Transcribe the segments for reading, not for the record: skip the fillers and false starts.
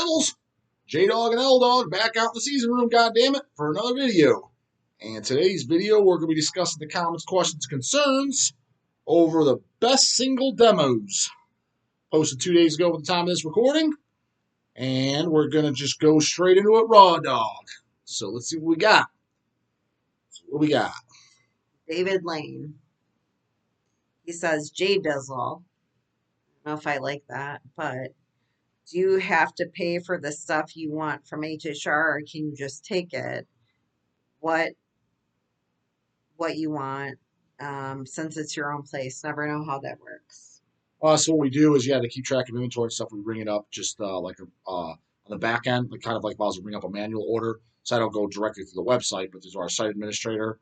Devils, J-Dog and L-Dog back out in the season room, goddammit, for another video. And today's video, we're going to be discussing the comments, questions, concerns over the best single demos posted 2 days ago at the time of this recording. And we're going to just go straight into it raw dog. So let's see what we got. David Lane. He says, J Dizzle. I don't know if I like that, but do you have to pay for the stuff you want from HHR, or can you just take it? What you want, since it's your own place. Never know how that works. So what we do is, to keep track of inventory and stuff, we bring it up just on the back end, kind of like if I was to bring up a manual order. So I don't go directly to the website, but there's our site administrator,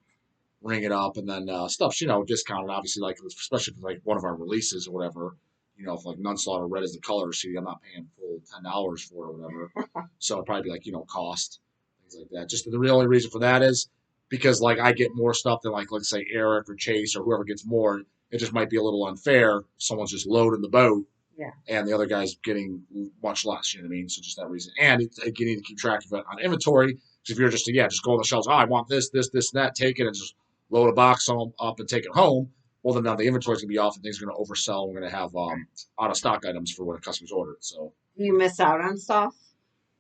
ring it up, and then stuff's, discounted, obviously, especially if one of our releases or whatever. If Nunslaughter red is the color, see, I'm not paying full $10 for it or whatever. So it'll probably be cost, things like that. Just the only reason for that is because I get more stuff than let's say Eric or Chase or whoever gets more. It just might be a little unfair. Someone's just loading the boat, and the other guy's getting much less. You know what I mean? So just that reason, and you need to keep track of it on inventory. Because if you're just just go on the shelves, I want this, and that, take it, and just load a box up and take it home. Well, then now the inventory's going to be off and things are going to oversell. We're going to have out of stock items for when a customer's ordered. So you miss out on stuff.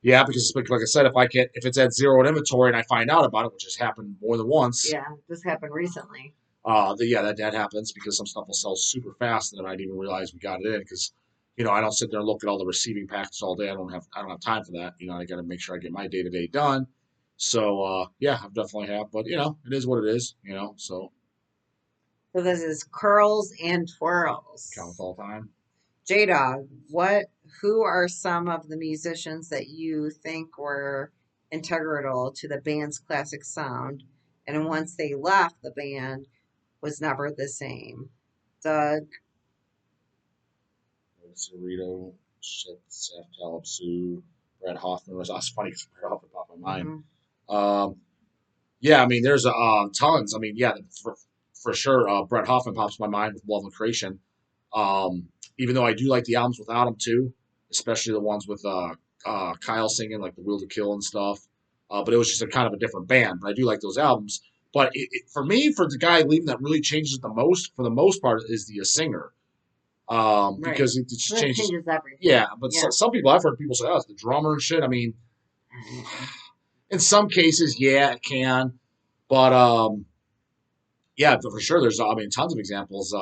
Yeah, because like I said, if it's at zero in inventory and I find out about it, which has happened more than once. Yeah, this happened recently. That happens because some stuff will sell super fast and I didn't even realize we got it in because I don't sit there and look at all the receiving packets all day. I don't have time for that. I got to make sure I get my day-to-day done. So I definitely have, but it is what it is. So this is curls and twirls. Count all time. J-Dog, who are some of the musicians that you think were integral to the band's classic sound, and once they left, the band was never the same? Doug. Cerrito, Seth Talib, Sue, Brad Hoffman. That's funny because Brad Hoffman popped in my mind. There's tons. For sure, Brett Hoffman pops in my mind with Love and Creation. Even though I do like the albums without him too, especially the ones with Kyle singing, like The Will to Kill and stuff. But it was just a kind of a different band. But I do like those albums. But for me, for the guy leaving that really changes the most, for the most part, is the singer. Because it just changes everything. Yeah, but some people, I've heard people say, it's the drummer and shit. In some cases, it can. But for sure, there's tons of examples.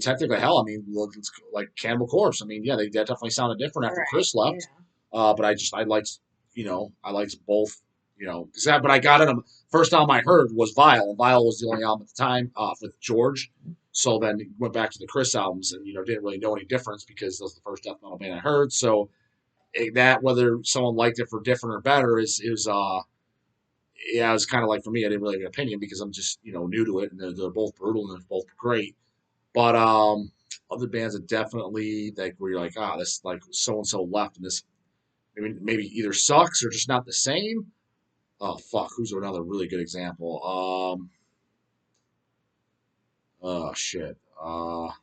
Technically, hell, it's like Cannibal Corpse. They definitely sounded different after Chris left. Yeah. But I liked both. But I got it. First album I heard was Vile, and Vile was the only album at the time with George. So then went back to the Chris albums, and didn't really know any difference because that was the first death metal band I heard. So that whether someone liked it for different or better it was kind of like, for me, I didn't really have an opinion because I'm just new to it, and they're both brutal and they're both great. But other bands that definitely where you're like, this so and so left, and this maybe either sucks or just not the same. Oh fuck, who's another really good example? Oh shit. For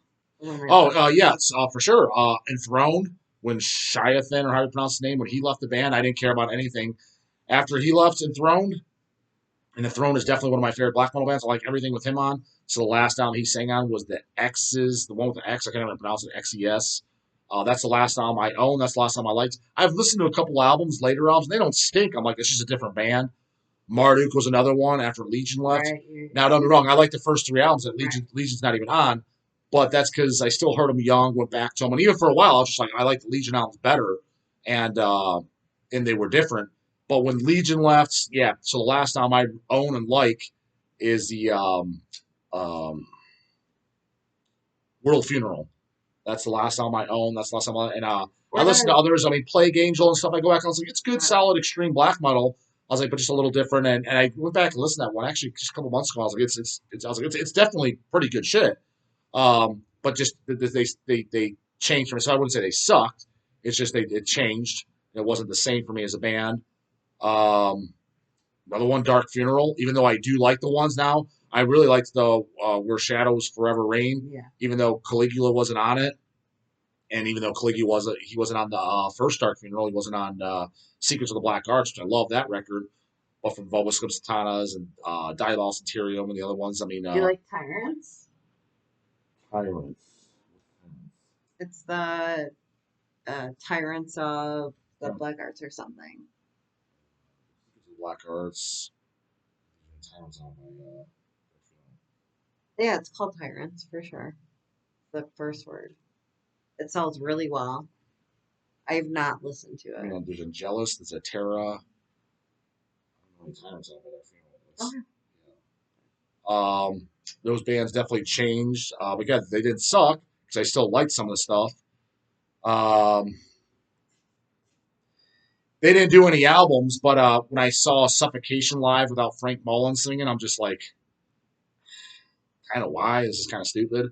sure. Enthroned, when Shiathan, or how you pronounce his name, when he left the band, I didn't care about anything. After he left Enthroned, and Enthroned is definitely one of my favorite black metal bands. I like everything with him on. So the last album he sang on was the one with the X. I can't even pronounce it. XES. That's the last album I own. That's the last album I liked. I've listened to a couple albums, later albums. They don't stink. I'm like, it's just a different band. Marduk was another one after Legion left. Right. Now, don't get me wrong. I like the first three albums that Legion's not even on. But that's because I still heard them young, went back to them. And even for a while, I was just like, I like the Legion albums better. And they were different. But when Legion left, so the last album I own and like is the World Funeral. That's the last album I own. That's the last album I listen to others. Plague Angel and stuff. I go back and I was like, it's good, solid, extreme black metal. I was like, but just a little different. And I went back and listened to that one actually just a couple months ago. I was like, it's definitely pretty good shit. But just they changed from it. So I wouldn't say they sucked. It's just it changed. It wasn't the same for me as a band. Another one, Dark Funeral. Even though I do like the ones now, I really liked the Where Shadows Forever Reign. Yeah. Even though Caligula wasn't on it. And even though Caligula wasn't on the first Dark Funeral, he wasn't on Secrets of the Black Arts, which I love that record. But from Vobiscum Satanas and Diabolos Interium and the other ones, I mean, Do you like Tyrants? Tyrants. It's the Tyrants of the Black Arts or something. Black Arts. Tyrants on my. Yeah, it's called Tyrants for sure. The first word. It sells really well. I have not listened to it. You know, there's Angelus, there's a Terra. I don't know any Tyrants on, but I feel those bands definitely changed. But again, they didn't suck because I still liked some of the stuff. They didn't do any albums, but when I saw Suffocation live without Frank Mullins singing, I'm just like, kind of why? This is kind of stupid.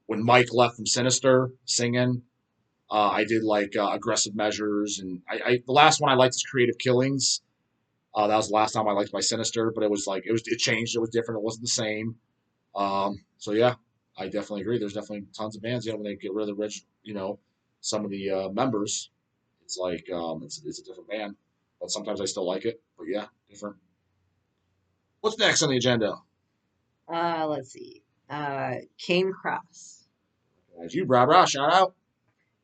When Mike left from Sinister singing, I did like Aggressive Measures, and the last one I liked is Creative Killings. That was the last time I liked by Sinister, but it changed. It was different. It wasn't the same. So yeah, I definitely agree. There's definitely tons of bands. When they get rid of the rich, some of the members, it's like it's a different band. But sometimes I still like it. But yeah, different. What's next on the agenda? Let's see. Cane Cross. As you, brah brah, shout out.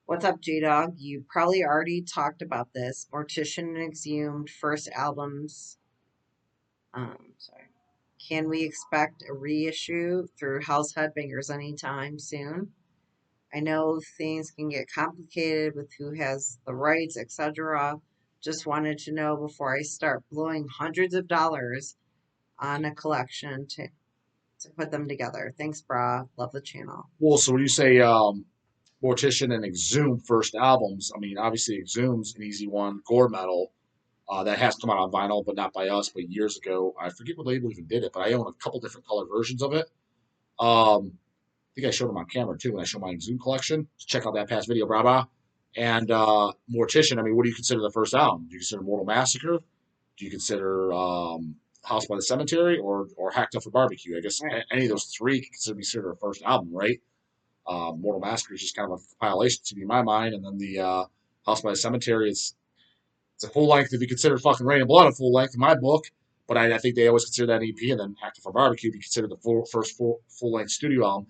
What's up, J Dog? You probably already talked about this. Mortician and Exhumed first albums. Sorry. Can we expect a reissue through House Headbangers anytime soon? I know things can get complicated with who has the rights, etc. Just wanted to know before I start blowing hundreds of dollars on a collection to put them together. Thanks, brah. Love the channel. Well, so when you say Mortician and Exhumed first albums, I mean, obviously Exhumed's an easy one. Gore Metal, that has come out on vinyl, but not by us, but years ago. I forget what label even did it, but I own a couple different color versions of it. I think I showed them on camera too when I showed my Exhumed collection. So check out that past video, brah. And Mortician, I mean, what do you consider the first album? Do you consider Mortal Massacre? Do you consider House by the Cemetery or Hacked Up for Barbecue? I guess any of those three can be considered a first album, right? Mortal Massacre is just kind of a compilation to me in my mind, and then the House by the Cemetery is it's a full length if you consider fucking Rain and Blood a full length in my book. But I think they always consider that an EP, and then Hacked Up for Barbecue be considered the first full length studio album.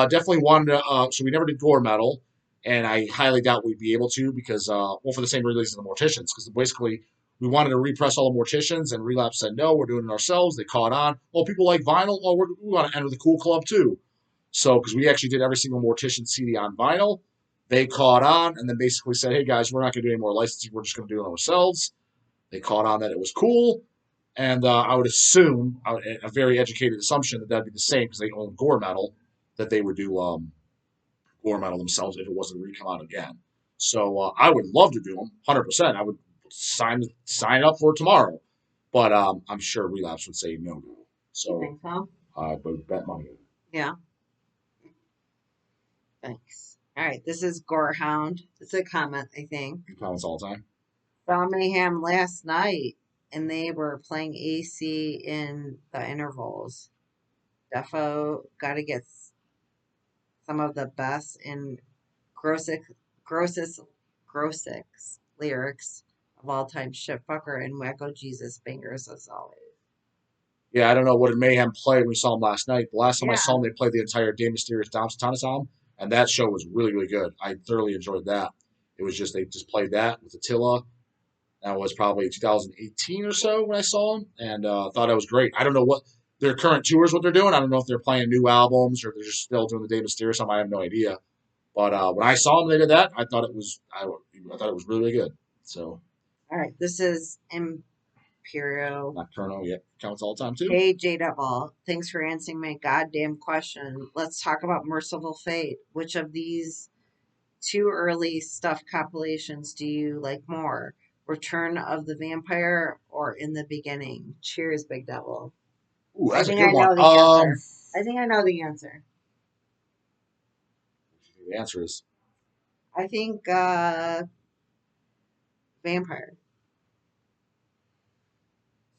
Definitely wanted to. So we never did Gore Metal, and I highly doubt we'd be able to because for the same reasons as the Morticians, because basically we wanted to repress all the Morticians, and Relapse said no, we're doing it ourselves. They caught on. Oh, people like vinyl. Oh, we want to enter the cool club too. So because we actually did every single Mortician CD on vinyl, they caught on, and then basically said, hey guys, we're not going to do any more licensing. We're just going to do it ourselves. They caught on that it was cool. And I would assume, a very educated assumption, that that'd be the same because they own Gore Metal, that they would do Gore Metal themselves if it wasn't to re-come out again. So I would love to do them, 100%. I would sign up for it tomorrow. But I'm sure Relapse would say no. So you think so? I would bet money. Yeah. Thanks. All right, this is Gorehound. It's a comment, I think. He comments all the time. Saw Mayhem last night, and they were playing AC in the intervals. Defo got to get some of the best in grossest lyrics of all time. Shitfucker and Wacko Jesus bangers as always. Yeah, I don't know what Mayhem played. We saw them last night. The last time I saw them, they played the entire Day Mysterious Dom Satanas album, and that show was really, really good. I thoroughly enjoyed that. It was just, they just played that with Attila. That was probably 2018 or so when I saw them, and thought that was great. I don't know what their current tours, what they're doing. I don't know if they're playing new albums or if they're just still doing the Day Mysterious album. I have no idea. But when I saw them, they did that. I thought it was really, really good. So, all right, this is Imperial Nocturno. Yeah, counts all the time too. Hey J Double, thanks for answering my goddamn question. Let's talk about Merciful Fate. Which of these two early stuff compilations do you like more? Return of the Vampire or In the Beginning? Cheers, Big Devil. Ooh, that's I think a good I know one. the answer. I think I know the answer. The answer is, I think Vampire.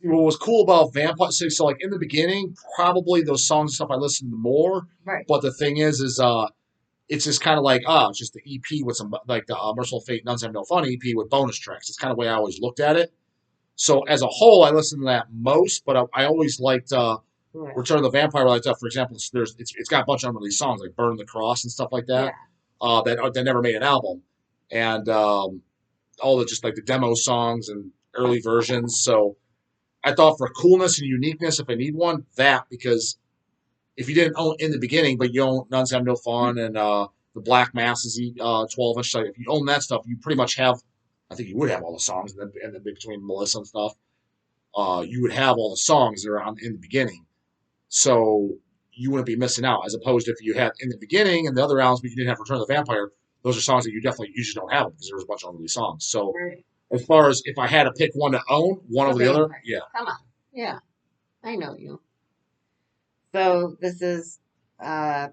what was cool about Vampire, so like in the beginning, probably those songs and stuff I listened to more. Right. But the thing is it's just kind of like it's just the EP with some like the Merciful Fate Nuns Have No Fun EP with bonus tracks. It's kind of the way I always looked at it. So as a whole, I listen to that most, but I always liked Yeah. Return of the Vampire. Like that, for example, it's got a bunch of unreleased songs like Burn the Cross and stuff like Yeah. that. That never made an album, and all the just like the demo songs and early versions. So I thought for coolness and uniqueness, if I need one, that because if you didn't own in the beginning, but you own Nuns Have No Fun and the Black Masses 12-inch, like if you own that stuff, you pretty much have. I think you would have all the songs, and then between Melissa and stuff, you would have all the songs that are on in the beginning. So you wouldn't be missing out. As opposed to if you had in the beginning and the other albums, but you didn't have Return of the Vampire, those are songs that you definitely usually don't have because there was a bunch of unreleased songs. So Right. as far as if I had to pick one to own, one over the other, Vampire. yeah. Come on. Yeah. I know you. So this is Kmart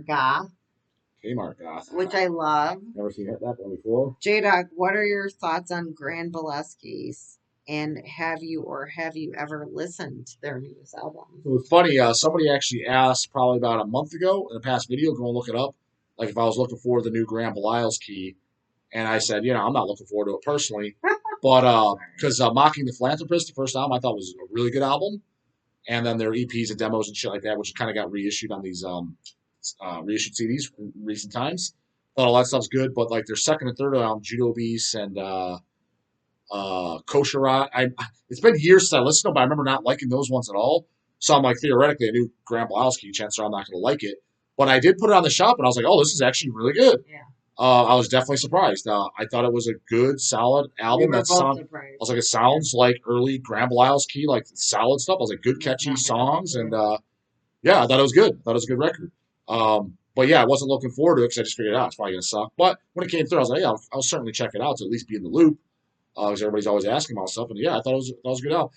Goth, Kmart Goth. which I love. Never seen that one before. J-Dog, what are your thoughts on Grand Belials Keys? And have you ever listened to their newest album? It was funny. Somebody actually asked probably about a month ago in a past video, go and look it up, like if I was looking forward to the new Grand Belials Key. And I said, I'm not looking forward to it personally. But because Mocking the Philanthropist, the first album, I thought was a really good album. And then their EPs and demos and shit like that, which kind of got reissued on these reissued CDs in recent times. Thought all that stuff's good, but like their second and third album, Judo Beast and Kosher Rot, it's been years since I listened to them, but I remember not liking those ones at all. So I'm like, theoretically, I knew Grand Belials Key, chances are I'm not going to like it. But I did put it on the shop, and I was like, oh, this is actually really good. Yeah. I was definitely surprised. I thought it was a good, solid album. We were I surprised. was like, it sounds like early Grand Belials Key, like solid stuff. I was like, good, catchy songs, and yeah, I thought it was good. I thought it was a good record. But yeah, I wasn't looking forward to it because I just figured out it's probably gonna suck. But when it came through, I was like, yeah, I'll certainly check it out to at least be in the loop. Because everybody's always asking about stuff, and yeah, I thought it was a good album.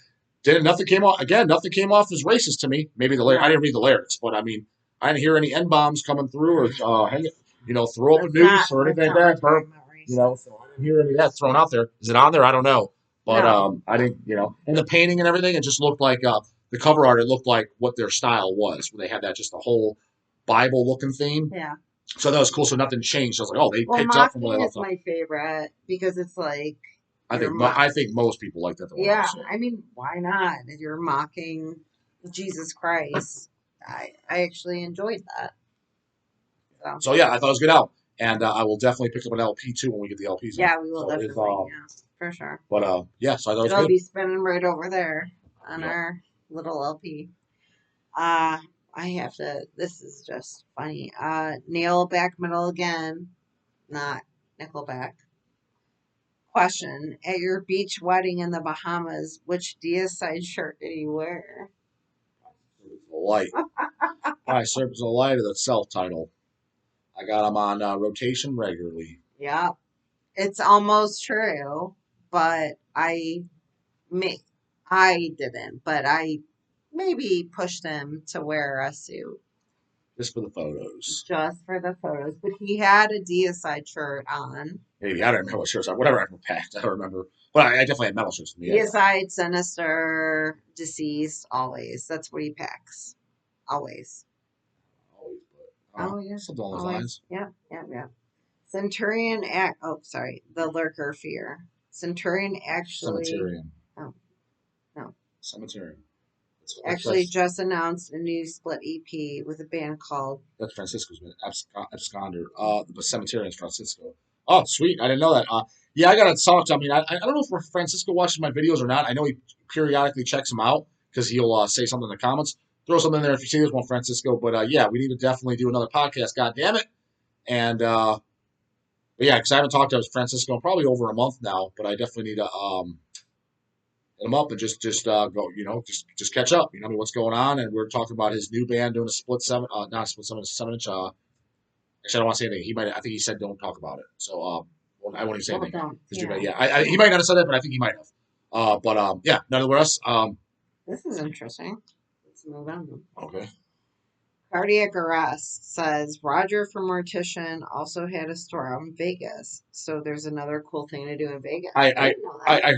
Nothing came off again. Nothing came off as racist to me. Maybe the lyrics. I didn't read the lyrics, but I mean, I didn't hear any N bombs coming through or throw up a noose or anything like that. So I didn't hear any of that thrown out there. Is it on there? I don't know, but No. I didn't. And the painting and everything, it just looked like the cover art. It looked like what their style was, where they had that just a whole Bible looking theme. Yeah. So that was cool. So nothing changed. I was like, oh, they picked Mocking up from what I left is my favorite because it's like. I think most people like that. Yeah, I mean, why not? If you're mocking Jesus Christ, I actually enjoyed that. So yeah, I thought it was a good album, and I will definitely pick up an LP too when we get the LPs. Yeah, we will definitely. Yeah, for sure. But yeah, so I thought it was It'll good. be spinning right over there on our little LP. I have to. This is just funny. Nail back metal again, not Nickelback. Question: at your beach wedding in the Bahamas, which Dside shirt did you wear? Light. Hi, Serpents of Light of the self-title. I got them on rotation regularly. Yeah, it's almost true, but I didn't, but I maybe pushed him to wear a suit. Just for the photos. Just for the photos. But he had a Dside shirt on. Maybe. I don't remember what shirts. Whatever I packed. I don't remember. But I definitely had metal shirts. Dside, Sinister, Deceased, always. That's what he packs. Always. Always. But, yeah. Something along those lines. Yeah. Centurion the Lurker Fear. Centurion actually. Cemeterian. Oh. No. Cemeterian. Actually just announced a new split EP with a band called... That's Francisco's band, Absconder. The Cemeterian is Francisco. Oh, sweet. I didn't know that. Yeah, I got to talk to him. I don't know if Francisco watches my videos or not. I know he periodically checks them out because he'll say something in the comments. Throw something in there if you see this one, Francisco. But yeah, we need to definitely do another podcast. God damn it. And but yeah, because I haven't talked to Francisco in probably over a month now. But I definitely need to hit him up and just go, just catch up. I mean, what's going on? And we're talking about his new band doing a split seven, not a split seven, a 7-inch. Actually, I don't want to say anything. I think he said don't talk about it. So I won't even say anything. Yeah, he might not have said that, but I think he might have. But yeah, nonetheless. This is interesting. Let's move on. Okay. Cardiac Arrest says Roger from Mortician also had a store out in Vegas. So there's another cool thing to do in Vegas. I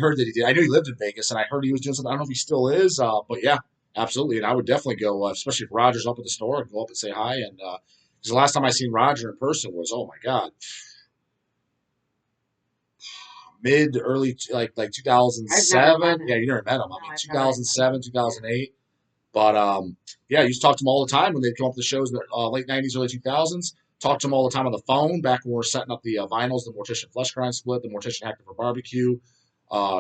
heard that he did. I knew he lived in Vegas, and I heard he was doing something. I don't know if he still is, but yeah, absolutely. And I would definitely go, especially if Roger's up at the store, and go up and say hi. And Because the last time I seen Roger in person was, oh my god, mid to early like I've never met 2007. Yeah, him. you never met him. No, I mean I've never met 2007, him. Yeah. 2008. But yeah, I used to talk to him all the time when they'd come up to the shows in the late 90s, early 2000s. Talked to him all the time on the phone back when we were setting up the vinyls, the Mortician Flesh Grind split, the Mortician Active for Barbecue.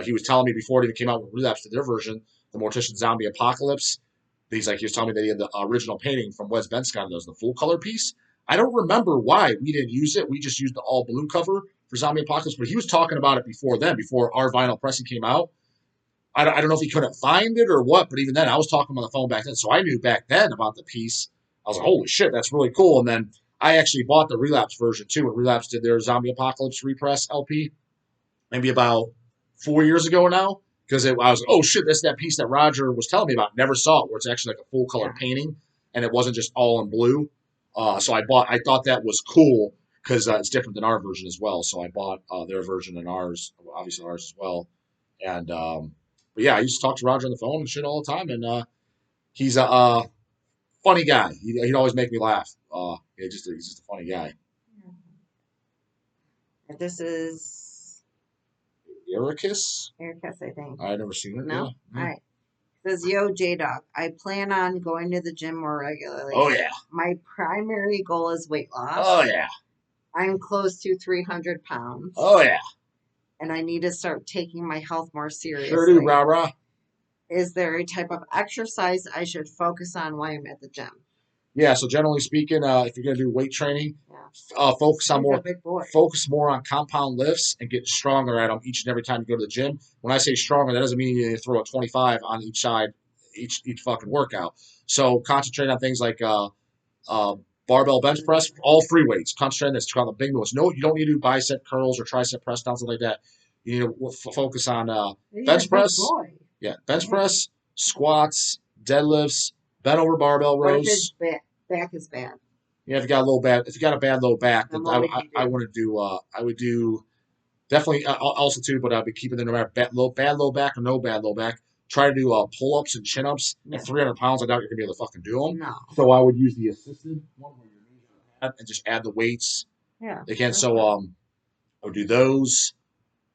He was telling me before it even came out when Relapse did their version, the Mortician Zombie Apocalypse. He was telling me that he had the original painting from Wes Benscott. That was the full color piece. I don't remember why we didn't use it. We just used the all blue cover for Zombie Apocalypse, but he was talking about it before then, before our vinyl pressing came out. I don't know if he couldn't find it or what, but even then, I was talking on the phone back then, so I knew back then about the piece. I was like, holy shit, that's really cool. And then I actually bought the Relapse version too when Relapse did their Zombie Apocalypse repress LP, maybe about 4 years ago now. Because I was like, oh shit, that's that piece that Roger was telling me about. Never saw it, where it's actually like a full color Yeah. painting, and it wasn't just all in blue. So I thought that was cool because it's different than our version as well. So I bought their version and ours, obviously ours as well. And but yeah, I used to talk to Roger on the phone and shit all the time, and he's a funny guy. He'd always make me laugh. He's just a funny guy. This is Ericus? Ericus, I think. I've never seen it. No? Yeah. All right. It says, Yo, J Dog, I plan on going to the gym more regularly. Oh yeah. My primary goal is weight loss. Oh yeah. I'm close to 300 pounds. Oh yeah. And I need to start taking my health more seriously. Sure do, rah rah. Is there a type of exercise I should focus on while I'm at the gym? Yeah. So generally speaking, if you're gonna do weight training, focus on He's more. a big boy. Focus more on compound lifts and get stronger at them each and every time you go to the gym. When I say stronger, that doesn't mean you throw a 25 on each side, each fucking workout. So concentrate on things like uh, barbell bench press, all free weights. Concentrate on this. Called the big movements. No, you don't need to do bicep curls or tricep press downs, something like that. You need to focus on bench press. Boy. Yeah, bench press, squats, deadlifts, bent over barbell What if rows. his back is bad? Yeah, if you got a low back, if you got a bad low back, then I wouldn't do. I would do definitely also too, but I'd be keeping it no matter bad low back or no bad low back. Try to do pull ups and chin ups at 300 pounds. I doubt you're gonna be able to fucking do them. No. So I would use the assisted one where your knees are at and just add the weights. Yeah. Again, so I would do those.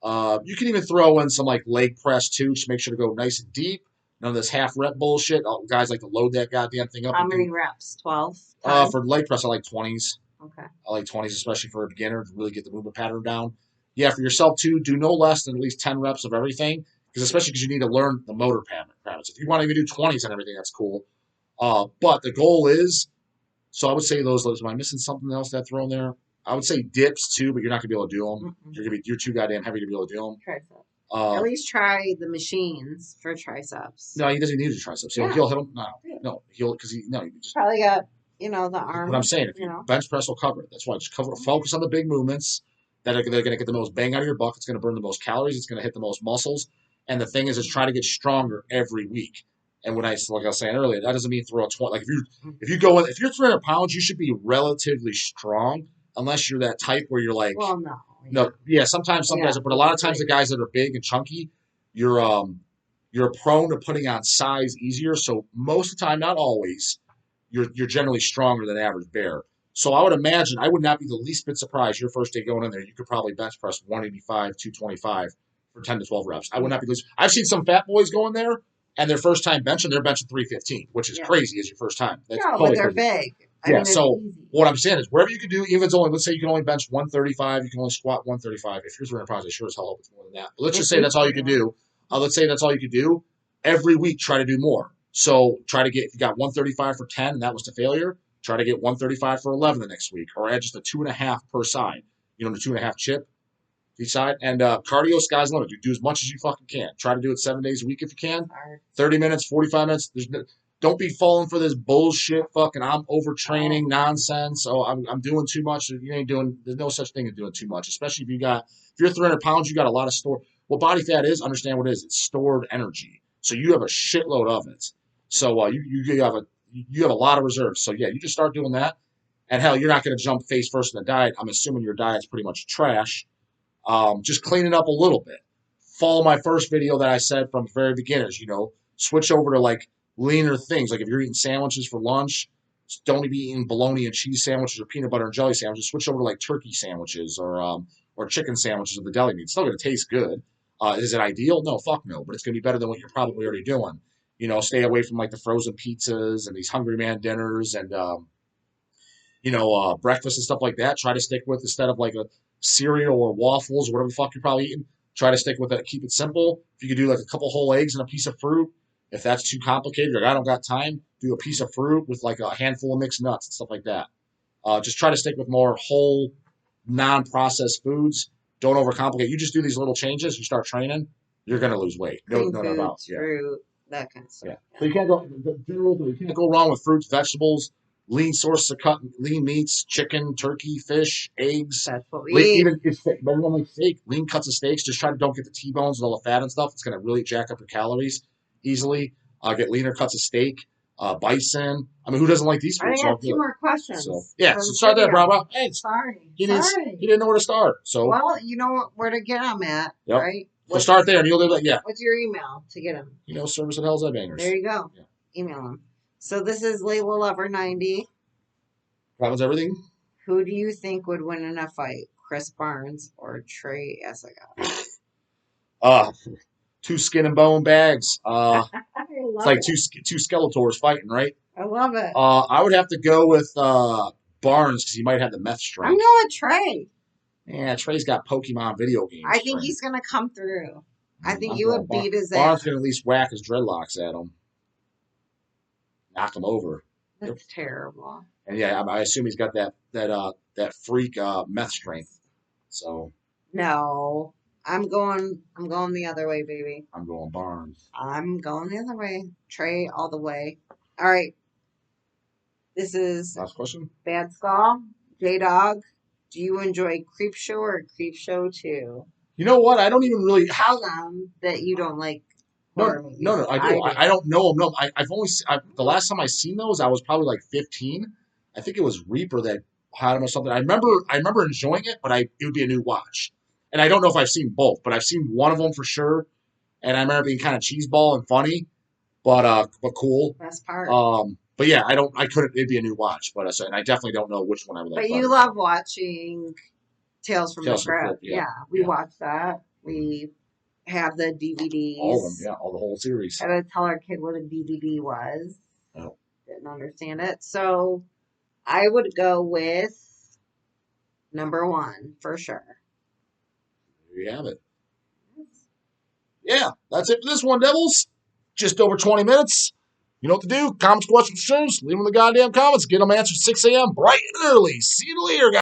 You can even throw in some like leg press too. Just make sure to go nice and deep. None of this half rep bullshit. Guys like to load that goddamn thing up. How many reps? 12? For leg press, I like 20s. Okay. I like 20s, especially for a beginner, to really get the movement pattern down. Yeah, for yourself too, do no less than at least 10 reps of everything, especially because you need to learn the motor patterns. If you want to even do 20s and everything, that's cool. But the goal is, so I would say those. Am I missing something else that thrown there? I would say dips too, but you're not gonna be able to do them. You're too goddamn heavy to be able to do them. Triceps. At least try the machines for triceps. No, he doesn't need the triceps. He'll hit them. He'll because he just probably got the arm. But I'm saying, if you bench press will cover it. That's why just focus on the big movements that they're going to get the most bang out of your buck. It's going to burn the most calories. It's going to hit the most muscles. And the thing is try to get stronger every week. And like I was saying earlier, that doesn't mean throw a 20. Like if you're 300 pounds, you should be relatively strong, unless you're that type where you're like, well, no. No, yeah, sometimes some guys, but a lot of times the guys that are big and chunky, you're prone to putting on size easier. So most of the time, not always, you're generally stronger than average bear. So I would imagine I would not be the least bit surprised your first day going in there. You could probably bench press 185, 225 for 10 to 12 reps. I would not be least. I've seen some fat boys go in there and their first time benching, they're benching 315, which is crazy as your first time. That's totally but they're crazy. big. I mean, so what I'm saying is wherever you can do, even if it's only, let's say you can only bench 135, you can only squat 135. If you're 300 pounds, I sure as hell hope it's more than that. But let's just say that's all you can do. Let's say that's all you can do. Every week, try to do more. So try to get, if you got 135 for 10 and that was to failure, try to get 135 for 11 the next week, or add just a 2.5 per side. The 2.5 chip each side. And cardio, sky's the limit. You do as much as you fucking can. Try to do it 7 days a week if you can. 30 minutes, 45 minutes. Don't be falling for this bullshit fucking I'm overtraining nonsense. Oh, I'm doing too much. You ain't doing, there's no such thing as doing too much. Especially if you're 300 pounds, you got a lot of stored. What body fat is, understand what it is. It's stored energy. So you have a shitload of it. So you have a lot of reserves. So yeah, you just start doing that. And hell, you're not going to jump face first in the diet. I'm assuming your diet's pretty much trash. Just clean it up a little bit. Follow my first video that I said from very beginners, switch over to like leaner things. Like if you're eating sandwiches for lunch, don't be eating bologna and cheese sandwiches or peanut butter and jelly sandwiches. Switch over to like turkey sandwiches or chicken sandwiches with the deli meat. It's still going to taste good. Is it ideal? No, fuck no. But it's going to be better than what you're probably already doing. Stay away from like the frozen pizzas and these Hungry Man dinners and breakfast and stuff like that. Try to stick with, instead of like a cereal or waffles or whatever the fuck you're probably eating, try to stick with it. Keep it simple. If you could do like a couple whole eggs and a piece of fruit, if that's too complicated, like I don't got time, do a piece of fruit with like a handful of mixed nuts and stuff like that. Just try to stick with more whole, non-processed foods. Don't overcomplicate. You just do these little changes. You start training, you're gonna lose weight. No, Clean no doubt. foods, fruit, that kind of stuff. Yeah. So you can't go. The general thing, you can't go wrong with fruits, vegetables, lean sources of cut, lean meats, chicken, turkey, fish, eggs. That's what we eat. Even if everyone likes steak, lean cuts of steaks. Just try to don't get the T-bones and all the fat and stuff. It's gonna really jack up your calories easily. Get leaner cuts of steak, bison. I mean, who doesn't like these I foods? have two more questions. So start there, bravo. Hey, sorry. He didn't know where to start. So you know where to get them at, yep. right? So start there, and you'll do that. Yeah. What's your email to get them? Service at Hell's Bangers. There you go. Yeah. Email them. So this is Layla Lover 90. That was everything. Who do you think would win in a fight, Chris Barnes or Trey Essica? Two skin and bone bags. It's like two Skeletors fighting, right? I love it. I would have to go with Barnes because he might have the meth strength. I'm going with Trey. Yeah, Trey's got Pokemon video games. I think he's going to come through. I think you would beat his ass. Barnes can at least whack his dreadlocks at him. Knock him over. That's terrible. And yeah, I assume he's got that freak meth strength. So no, I'm going the other way, baby. I'm going Barnes. I'm going the other way. Trey all the way. All right. This is last question. Bad Skull. J-Dog. Do you enjoy Creep Show or Creep Show 2? You know what? I don't even really tell them that you don't like horror movies. No, I do. I don't know them. No, I've only the last time I seen those, I was probably like 15. I think it was Reaper that had them or something. I remember enjoying it, but it would be a new watch. And I don't know if I've seen both, but I've seen one of them for sure. And I remember being kind of cheeseball and funny, but cool. Best part. But yeah, it'd be a new watch, but and I definitely don't know which one I would like. But you love watching Tales from the Crypt. Yeah, we watch that. We have the DVDs. All of them, yeah, all the whole series. I had to tell our kid what a DVD was. Oh. Didn't understand it. So I would go with number 1 for sure. There you have it. Yeah, that's it for this one, Devils. Just over 20 minutes. You know what to do. Comments, questions, concerns, leave them in the goddamn comments. Get them answered 6 a.m. bright and early. See you later, guys.